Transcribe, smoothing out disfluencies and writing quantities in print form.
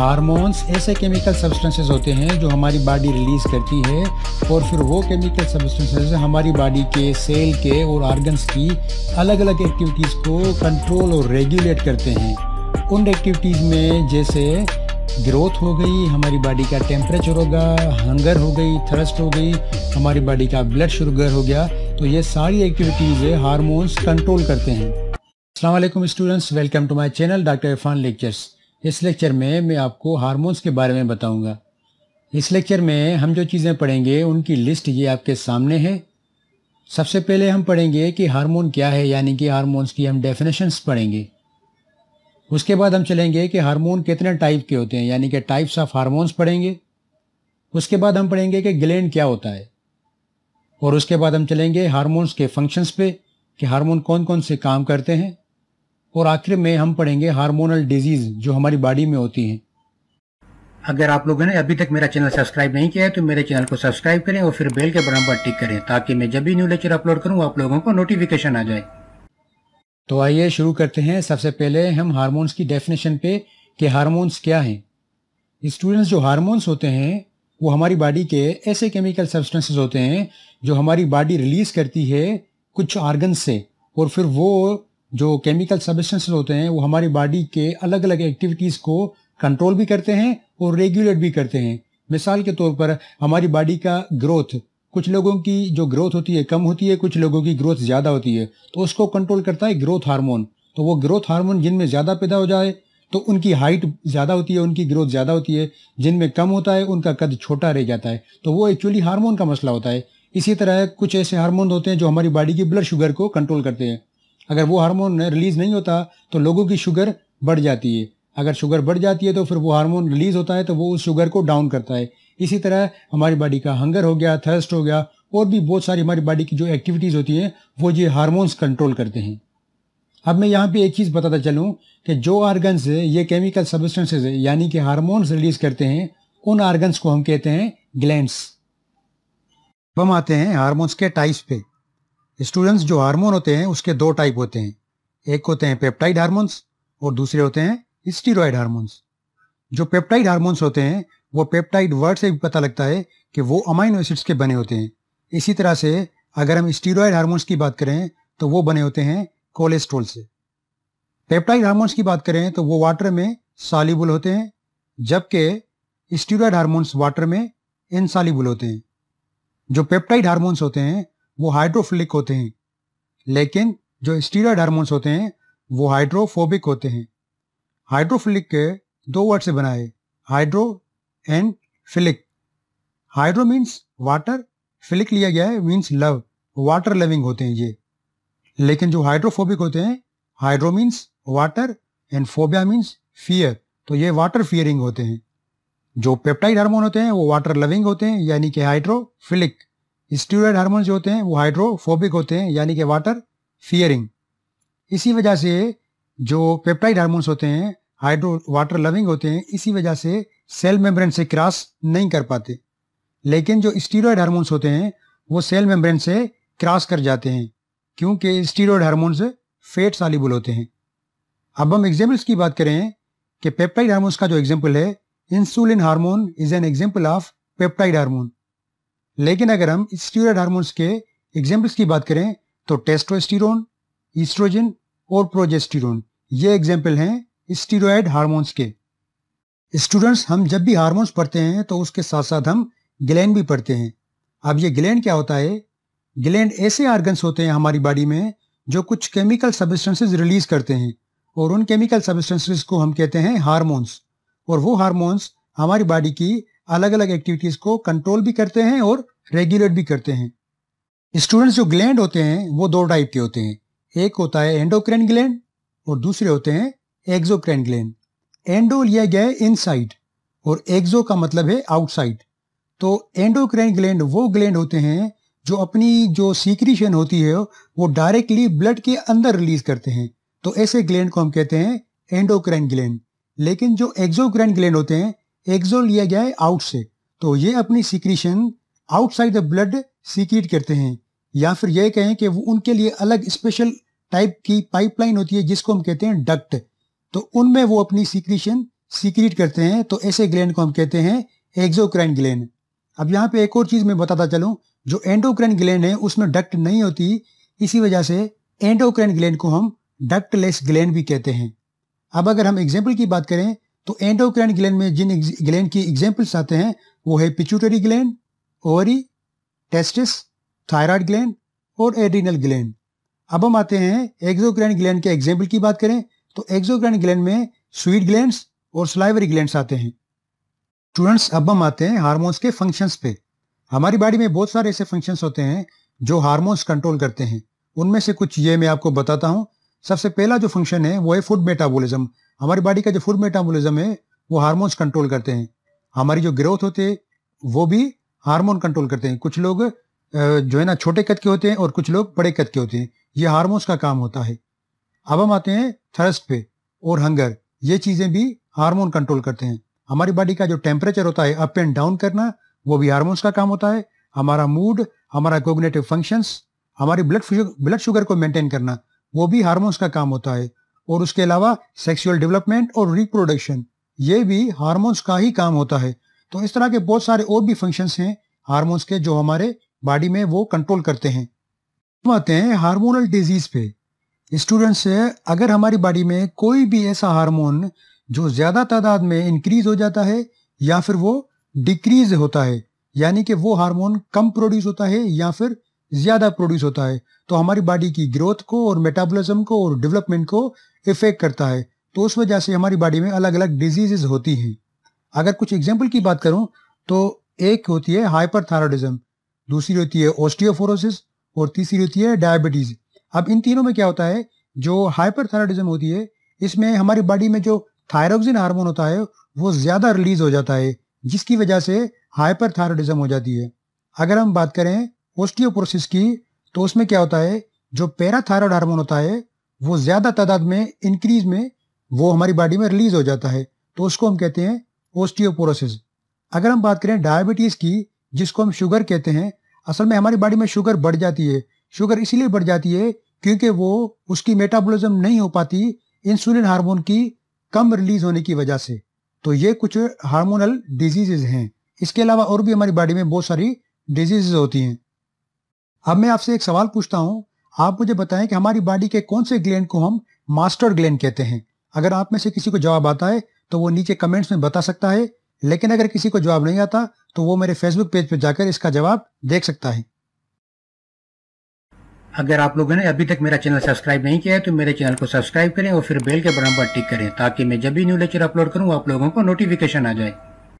Hormones ऐसे chemical substances होते हैं जो हमारी बॉडी रिलीज करती है और फिर वो केमिकल सब्सटेंसेस हमारी बॉडी के सेल के और ऑर्गन्स की अलग अलग एक्टिविटीज़ को कंट्रोल और रेगुलेट करते हैं। उन एक्टिविटीज़ में जैसे ग्रोथ हो गई, हमारी बॉडी का टेम्परेचर होगा, हंगर हो गई, थर्स्ट हो गई, हमारी बॉडी का ब्लड शुगर हो गया, तो ये सारी एक्टिविटीज़ हार्मोन्स कंट्रोल करते हैं। अस्सलाम वालेकुम students, welcome to my channel doctor Irfan lectures. इस लेक्चर में मैं आपको हार्मोन्स के बारे में बताऊंगा। इस लेक्चर में हम जो चीज़ें पढ़ेंगे उनकी लिस्ट ये आपके सामने है। सबसे पहले हम पढ़ेंगे कि हार्मोन क्या है, यानी कि हार्मोन्स की हम डेफिनेशंस पढ़ेंगे। उसके बाद हम चलेंगे कि हार्मोन कितने टाइप के होते हैं, यानी कि टाइप्स ऑफ हार्मोन्स पढ़ेंगे। उसके बाद हम पढ़ेंगे कि ग्लैंड क्या होता है, और उसके बाद हम चलेंगे हार्मोन्स के फंक्शंस पे कि हार्मोन कौन कौन से काम करते हैं, और आखिर में हम पढ़ेंगे हार्मोनल डिजीज जो हमारी बॉडी में होती हैं। अगर आप लोगों ने अभी तक मेरा चैनल सब्सक्राइब नहीं किया है तो मेरे चैनल को सब्सक्राइब करें और फिर बेल के बटन पर टिक करें ताकि मैं जब भी न्यू लेक्चर अपलोड करूं आप लोगों को नोटिफिकेशन आ जाए। तो आइए शुरू करते हैं। सबसे पहले हम हार्मोन्स की डेफिनेशन पे कि हार्मोन्स क्या हैं। स्टूडेंट्स, जो हार्मोन्स होते हैं वो हमारी बॉडी के ऐसे केमिकल सब्सटेंसेस होते हैं जो हमारी बॉडी रिलीज करती है कुछ ऑर्गन से, और फिर वो जो केमिकल सब्सटेंसेस होते हैं वो हमारी बॉडी के अलग अलग एक्टिविटीज़ को कंट्रोल भी करते हैं और रेगुलेट भी करते हैं। मिसाल के तौर पर हमारी बॉडी का ग्रोथ, कुछ लोगों की जो ग्रोथ होती है कम होती है, कुछ लोगों की ग्रोथ ज़्यादा होती है, तो उसको कंट्रोल करता है ग्रोथ हार्मोन। तो वो ग्रोथ हार्मोन जिनमें ज़्यादा पैदा हो जाए तो उनकी हाइट ज़्यादा होती है, उनकी ग्रोथ ज़्यादा होती है, जिनमें कम होता है उनका कद छोटा रह जाता है। तो वो एक्चुअली हार्मोन का मसला होता है। इसी तरह कुछ ऐसे हार्मोन होते हैं जो हमारी बॉडी की ब्लड शुगर को कंट्रोल करते हैं। अगर वो हार्मोन रिलीज नहीं होता तो लोगों की शुगर बढ़ जाती है। अगर शुगर बढ़ जाती है तो फिर वो हार्मोन रिलीज होता है तो वो उस शुगर को डाउन करता है। इसी तरह हमारी बॉडी का हंगर हो गया, थर्स्ट हो गया, और भी बहुत सारी हमारी बॉडी की जो एक्टिविटीज़ होती हैं वो ये हार्मोन्स कंट्रोल करते हैं। अब मैं यहाँ पे एक चीज़ बताता चलूँ कि जो ऑर्गन्स ये केमिकल सब्सटेंसेज यानी कि हार्मोन्स रिलीज करते हैं उन ऑर्गन्स को हम कहते हैं ग्लैंड्स। अब हम आते हैं हार्मोन्स के टाइप्स पे। स्टूडेंट्स, जो हार्मोन होते हैं उसके दो टाइप होते हैं। एक होते हैं पेप्टाइड हार्मोन्स और दूसरे होते हैं स्टीरॉयड हार्मोन्स। जो पेप्टाइड हार्मोन्स होते हैं वो पेप्टाइड वर्ड से भी पता लगता है कि वो अमाइनो एसिड्स के बने होते हैं। इसी तरह से अगर हम स्टीरॉयड हार्मोन्स की बात करें तो वो बने होते हैं कोलेस्ट्रॉल से। पेप्टाइड हार्मोन्स की बात करें तो वो वाटर में सॉल्युबल होते हैं, जबकि स्टीरॉयड हार्मोन्स वाटर में इनसॉल्युबल होते हैं। जो पेप्टाइड हार्मोन्स होते हैं वो हाइड्रोफिलिक होते हैं, लेकिन जो स्टीरॉयड हार्मोन्स होते हैं वो हाइड्रोफोबिक होते हैं। हाइड्रोफिलिक के दो वर्ड से बना है, hydro and philic. Hydro means water, philic लिया गया है मीन्स लव, वाटर लविंग होते हैं ये। लेकिन जो हाइड्रोफोबिक होते हैं, hydro means water and phobia means fear, तो ये वाटर फियरिंग होते हैं। जो पेप्टाइड हार्मोन होते हैं वो वाटर लविंग होते हैं यानी कि हाइड्रोफिलिक। स्टीरॉयड हार्मोन जो होते हैं वो हाइड्रोफोबिक होते हैं यानी कि वाटर फियरिंग। इसी वजह से जो पेप्टाइड हार्मोन्स होते हैं हाइड्रो वाटर लविंग होते हैं, इसी वजह से सेल मेम्ब्रेन से क्रॉस नहीं कर पाते। लेकिन जो स्टीरॉयड हार्मोन्स होते हैं वो सेल मेम्ब्रेन से क्रॉस कर जाते हैं क्योंकि स्टीरॉयड हार्मोन्स फैट सॉल्युबल होते हैं। अब हम एग्जाम्पल्स की बात करें कि पेप्टाइड हार्मोन्स का जो एग्जाम्पल है, insulin hormone is an example of peptide hormone. लेकिन अगर हम स्टीरॉयड हार्मोन्स के एग्जाम्पल्स की बात करें तो टेस्टोस्टेरोन, ईस्ट्रोजन और प्रोजेस्टेरोन ये एग्जाम्पल हैं स्टीरॉयड हार्मोन्स के। स्टूडेंट्स, हम जब भी हार्मोन्स पढ़ते हैं तो उसके साथ साथ हम ग्लैंड भी पढ़ते हैं। अब ये ग्लैंड क्या होता है? ग्लैंड ऐसे ऑर्गन्स होते हैं हमारी बॉडी में जो कुछ केमिकल सब्सटेंसेस रिलीज करते हैं, और उन केमिकल सब्सटेंसेस को हम कहते हैं हार्मोन्स। और वो हार्मोन्स हमारी बॉडी की अलग अलग एक्टिविटीज को कंट्रोल भी करते हैं और रेगुलेट भी करते हैं। स्टूडेंट्स, जो ग्लैंड होते हैं वो दो टाइप के होते हैं। एक होता है एंडोक्राइन ग्लैंड और दूसरे होते हैं एक्सोक्राइन ग्लैंड। एंडो लिया गया है इनसाइड और एक्सो का मतलब है आउटसाइड। तो एंडोक्राइन ग्लैंड वो ग्लैंड होते हैं जो अपनी जो सीक्रीशन होती है वो डायरेक्टली ब्लड के अंदर रिलीज करते हैं, तो ऐसे ग्लैंड को हम कहते हैं एंडोक्राइन ग्लैंड। लेकिन जो एक्सोक्राइन ग्लैंड होते हैं, एक्सो लिया गया है आउट से, तो ये अपनी secretion outside the blood secret करते हैं, या फिर यह कहें कि वो उनके लिए अलग स्पेशल टाइप की पाइपलाइन होती है जिसको हम कहते हैं डक्ट, तो उनमें वो अपनी सीक्रेशन सीक्रेट करते हैं, तो ऐसे ग्लैंड को हम कहते हैं एक्सोक्राइन ग्लैंड। अब यहाँ पे एक और चीज मैं बताता चलूं, जो एंडोक्राइन ग्लैंड है उसमें डक्ट नहीं होती, इसी वजह से एंडोक्राइन ग्लैंड को हम डक्टलेस ग्लैंड भी कहते हैं। अब अगर हम एग्जाम्पल की बात करें तो एंडोक्राइन ग्लैंड में जिन ग्लैंड की एग्जाम्पल्स आते हैं वो है pituitary gland, ovary, testis, thyroid gland और एड्रिनल ग्लैंड। अब हम आते हैं एक्सोक्राइन ग्लैंड के एग्जाम्पल की बात करें तो एक्सोक्राइन ग्लैंड में स्वीट ग्लैंड्स और सलाइवरी ग्लैंड्स आते हैं। स्टूडेंट्स, अब हम आते हैं हार्मोन्स के फंक्शंस पे। हमारी बॉडी में बहुत सारे ऐसे फंक्शंस होते हैं जो हार्मोन्स कंट्रोल करते हैं। उनमें से कुछ ये मैं आपको बताता हूँ। सबसे पहला जो फंक्शन है वो है फूड मेटाबॉलिज्म। हमारी बॉडी का जो फूड मेटाबॉलिज्म है वो हार्मोन्स कंट्रोल करते हैं। हमारी जो ग्रोथ होती है वो भी हार्मोन कंट्रोल करते हैं। कुछ लोग जो है ना छोटे कद के होते हैं और कुछ लोग बड़े कद के होते हैं। ये हार्मोन्स का काम होता है। अब हम आते हैं थर्स्ट पे और हंगर। ये चीजें भी हार्मोन कंट्रोल करते हैं। हमारी बॉडी का जो टेम्परेचर होता है अप एंड डाउन करना, वो भी हार्मोन्स का काम होता है। हमारा मूड, हमारा कोग्निटिव फंक्शंस, हमारी ब्लड शुगर को मेंटेन करना, वो भी हार्मोन्स का काम होता है। और उसके अलावा सेक्सुअल डेवलपमेंट और रिप्रोडक्शन, ये भी हार्मोन्स का ही काम होता है। तो इस तरह के बहुत सारे और भी फंक्शंस हैं हार्मोन्स के जो हमारे बॉडी में वो कंट्रोल करते हैं। हम आते हैं हार्मोनल डिजीज पे। स्टूडेंट्स, अगर हमारी बॉडी में कोई भी ऐसा हार्मोन जो ज्यादा तादाद में इंक्रीज हो जाता है या फिर वो डिक्रीज होता है, यानी कि वो हार्मोन कम प्रोड्यूस होता है या फिर ज्यादा प्रोड्यूस होता है, तो हमारी बॉडी की ग्रोथ को और मेटाबॉलिज्म को और डेवलपमेंट को इफेक्ट करता है। तो उस वजह से हमारी बॉडी में अलग अलग डिजीजेस होती हैं। अगर कुछ एग्जाम्पल की बात करूं तो एक होती है हाइपरथायरॉयडिज्म, दूसरी होती है ऑस्टियोपोरोसिस और तीसरी होती है डायबिटीज। अब इन तीनों में क्या होता है, जो हाइपरथायरॉयडिज्म होती है इसमें हमारी बॉडी में जो थायरोक्सिन हार्मोन होता है वो ज्यादा रिलीज हो जाता है, जिसकी वजह से हाइपरथायरॉयडिज्म हो जाती है। अगर हम बात करें ऑस्टियोपोरोसिस की तो उसमें क्या होता है, जो पैराथायरॉयड हार्मोन होता है वो ज्यादा तादाद में इंक्रीज में वो हमारी बॉडी में रिलीज हो जाता है, तो उसको हम कहते हैं ऑस्टियोपोरोसिस। अगर हम बात करें डायबिटीज की, जिसको हम शुगर कहते हैं, असल में हमारी बॉडी में शुगर बढ़ जाती है। शुगर इसलिए बढ़ जाती है क्योंकि वो उसकी मेटाबॉलिज्म नहीं हो पाती इंसुलिन हार्मोन की कम रिलीज होने की वजह से। तो ये कुछ हार्मोनल डिजीजेज हैं। इसके अलावा और भी हमारी बॉडी में बहुत सारी डिजीजेज होती हैं। अब मैं आपसे एक सवाल पूछता हूं, आप मुझे बताएं कि हमारी बॉडी के कौन से ग्लैंड को हम मास्टर ग्लैंड कहते हैं। अगर आप में से किसी को जवाब आता है तो वो नीचे कमेंट्स में बता सकता है, लेकिन अगर किसी को जवाब नहीं आता तो वो मेरे फेसबुक पेज पर जाकर इसका जवाब देख सकता है। अगर आप लोगों ने अभी तक मेरा चैनल सब्सक्राइब नहीं किया है तो मेरे चैनल को सब्सक्राइब करें और फिर बेल के बटन पर टिक करें, ताकि मैं जब भी न्यू लेक्चर अपलोड करूं आप लोगों को नोटिफिकेशन आ जाए।